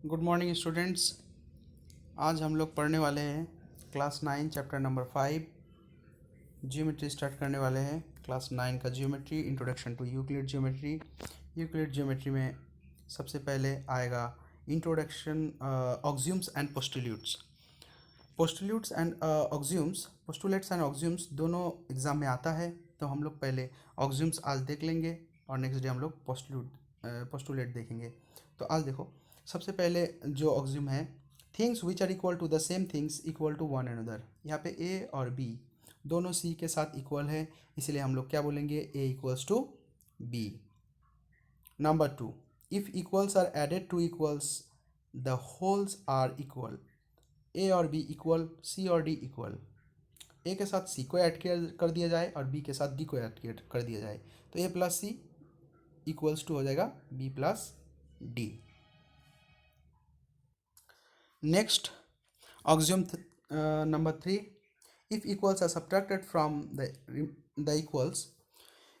Good morning students. आज हम लोग पढ़ने वाले हैं class 9 chapter number 5 geometry start करने वाले हैं। क्लास 9 का geometry introduction to Euclid geometry. Euclid geometry में सबसे पहले आएगा introduction axioms and postulates. Postulates and axioms, postulates and axioms दोनों एग्जाम में आता है, तो हम लोग पहले ऑक्सियम्स आज देख लेंगे और नेक्स्ट डे हम लोग पोस्टुलेट देखेंगे। तो आज देखो, सबसे पहले जो ऑक्सियम है, things which are equal to the same things equal to one another. यहाँ पे ए और बी दोनों सी के साथ इक्वल है, इसलिए हम लोग क्या बोलेंगे, A equals to B. Number 2, if equals are added to equals the wholes are equal. A और बी इक्वल, सी और डी इक्वल। ए के साथ सी को ऐड कर दिया जाए और बी के साथ डी को ऐड कर दिया जाए, तो A plus C equals to हो जाएगा B plus D. Next axiom number 3, if equals are subtracted from the equals,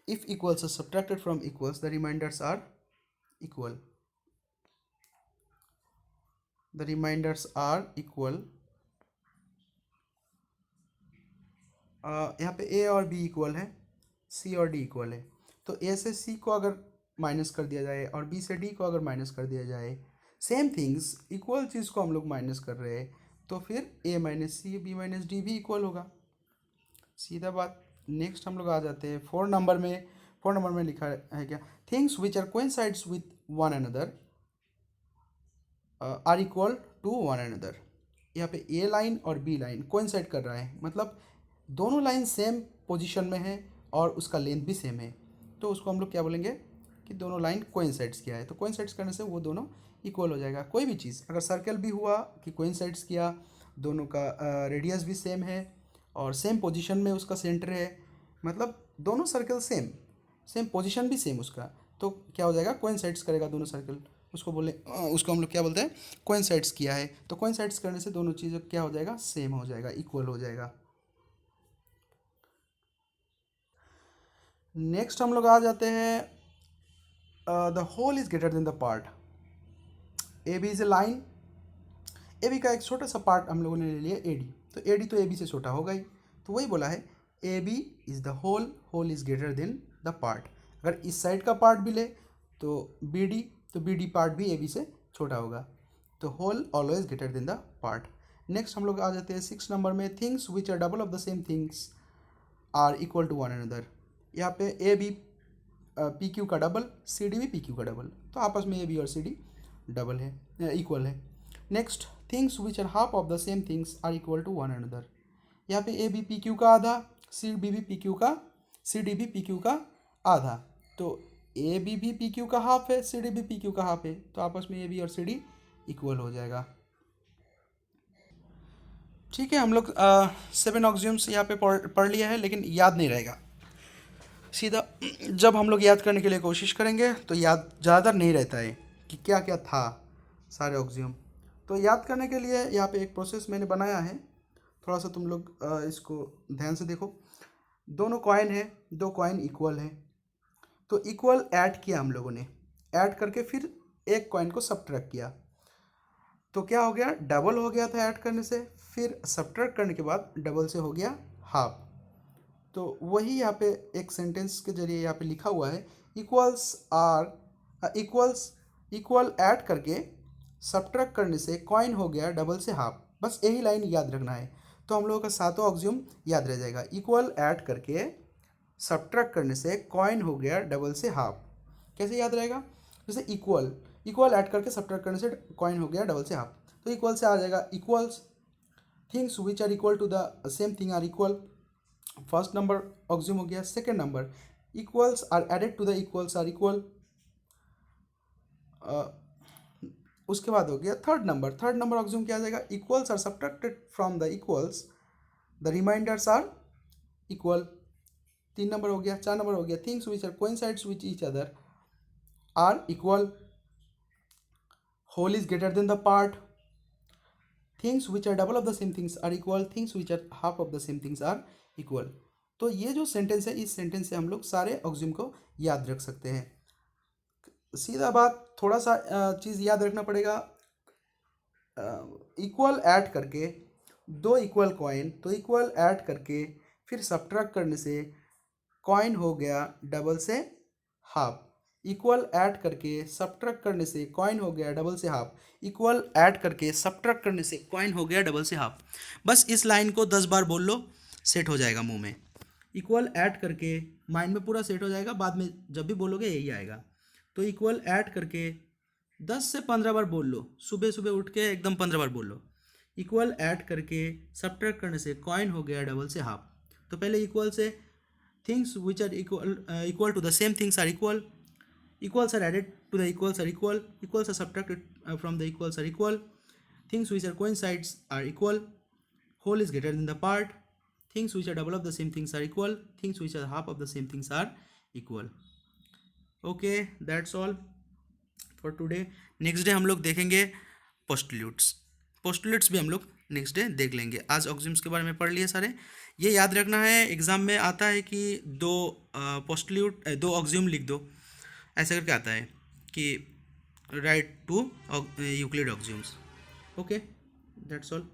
if equals are subtracted from equals, the remainders are equal. The remainders are equal. यहाँ पे a और b equal है, c और d equal है, तो a से c को अगर माइनस कर दिया जाए और b से d को अगर माइनस कर दिया जाए, सेम थिंग्स इक्वल चीज़ को हम लोग माइनस कर रहे हैं, तो फिर a minus C b minus D भी इक्वल होगा, सीधा बात। नेक्स्ट हम लोग आ जाते हैं 4 नंबर में लिखा है क्या, things which are coincides with one another are equal to one another. यहाँ पे ए लाइन और बी लाइन कोइंसाइड कर रहा है, मतलब दोनों लाइन सेम पोजीशन में है और उसका लेंथ भी सेम है, तो उसको हम लोग क्या बोलेंगे कि दोनों लाइन कोइंसाइड्स किया है। तो कोइंसाइड्स करने से वो दोनों इक्वल हो जाएगा। कोई भी चीज़ अगर सर्कल भी हुआ कि कोइंसाइड्स किया, दोनों का रेडियस भी सेम है और सेम पोजीशन में उसका सेंटर है, मतलब दोनों सर्कल सेम सेम पोजीशन भी सेम उसका, तो क्या हो जाएगा, कोइंसाइड्स करेगा दोनों सर्कल। उसको हम लोग क्या बोलते हैं, कोइंसाइड्स किया है। तो कोइंसाइड्स करने से दोनों चीज़ें क्या हो जाएगा, सेम हो जाएगा, इक्वल हो जाएगा। नेक्स्ट हम लोग आ जाते हैं the whole is greater than the part. A B is a line, A B का एक छोटा सा पार्ट हम लोगों ने ले लिया ए डी, तो ए डी तो ए बी से छोटा होगा ही, तो वही बोला है A B is the whole, whole is greater than the part. अगर इस साइड का पार्ट भी ले तो बी डी, तो बी डी पार्ट भी ए बी से छोटा होगा, तो whole always greater than the part. Next हम लोग आ जाते हैं 6 नंबर में, things which are double of the same things are equal to one another. यहाँ पे ए बी पी क्यू का डबल, सी डी भी पी क्यू का डबल, तो आपस में ए बी और सी डी डबल है, इक्वल है। Next, things which are half of the same things are equal to one another. यहाँ पे ए बी पी क्यू का आधा, सी बी भी पी क्यू का, सी डी भी पी क्यू का आधा, तो ए बी भी पी क्यू का हाफ है, सी डी भी पी क्यू का हाफ है, तो आपस में ए बी और सी डी इक्वल हो जाएगा। ठीक है, हम लोग 7 ऑक्सियम्स यहाँ पे पढ़ लिया है, लेकिन याद नहीं रहेगा। सीधा जब हम लोग याद करने के लिए कोशिश करेंगे तो याद ज़्यादातर नहीं रहता है कि क्या क्या था सारे ऑक्सियम। तो याद करने के लिए यहाँ पे एक प्रोसेस मैंने बनाया है, थोड़ा सा तुम लोग इसको ध्यान से देखो। दोनों कॉइन है, दो कॉइन इक्वल है, तो इक्वल ऐड किया हम लोगों ने, ऐड करके फिर एक कॉइन को सब्ट्रैक्ट किया, तो क्या हो गया, डबल हो गया था ऐड करने से, फिर सब्ट्रैक्ट करने के बाद डबल से हो गया हाफ। तो वही यहाँ पे एक सेंटेंस के जरिए यहाँ पे लिखा हुआ है, इक्वल ऐड करके सब्ट्रैक्ट करने से कॉइन हो गया डबल से हाफ। बस यही लाइन याद रखना है, तो हम लोगों का सातों ऑक्सियम याद रह जाएगा। इक्वल ऐड करके सब्ट्रैक्ट करने से कॉइन हो गया डबल से हाफ। कैसे याद रहेगा, जैसे इक्वल ऐड करके सब्ट्रैक्ट करने से कॉइन हो गया डबल से हाफ, तो इक्वल से आ जाएगा equals, things which are equal to the same thing are equal. First number axiom हो गया। Second number, equals are added to the equals are equal. उसके बाद हो गया थर्ड नंबर ऑक्सियम क्या आ जाएगा, equals are subtracted from the equals, the remainders are equal. 3 number हो गया। 4 नंबर हो गया, things which are coincides which each other are equal, whole is greater than the part, things which are double of the same things are equal, things which are half of the same things are equal. तो ये जो sentence है, इस sentence से हम लोग सारे ऑक्सियम को याद रख सकते हैं। सीधा बात, थोड़ा सा चीज़ याद रखना पड़ेगा, इक्वल ऐड करके दो इक्वल कॉइन, तो इक्वल ऐड करके फिर सब्ट्रैक्ट करने से कॉइन हो गया डबल से हाफ। इक्वल ऐड करके सब्ट्रैक्ट करने से कॉइन हो गया डबल से हाफ। इक्वल ऐड करके सब्ट्रैक्ट करने से कॉइन हो गया डबल से हाफ। बस इस लाइन को 10 बार बोल लो, सेट हो जाएगा मुंह में। इक्वल ऐड करके माइंड में पूरा सेट हो जाएगा, बाद में जब भी बोलोगे यही आएगा। तो इक्वल ऐड करके 10 से 15 बार बोल लो, सुबह सुबह उठ के एकदम 15 बार बोल लो। इक्वल ऐड करके सब्ट्रैक्ट करने से कॉइन हो गया डबल से हाफ। तो पहले इक्वल से things which are equal to the same things are equal, equals are added to the equals are equal, equals are subtracted from the equals are equal, things which are coincides are equal, whole is greater than the part, things which are double of the same things are equal, things which are half of the same things are equal. Okay, that's all for today. Next day हम लोग देखेंगे पोस्टल्यूट्स। पोस्टल्यूट्स भी हम लोग next day देख लेंगे। आज ऑक्सिम्स के बारे में पढ़ लिए सारे। ये याद रखना है, एग्जाम में आता है कि दो ऑक्सिम लिख दो, ऐसा करके आता है कि right to Euclid axioms. Okay, that's all.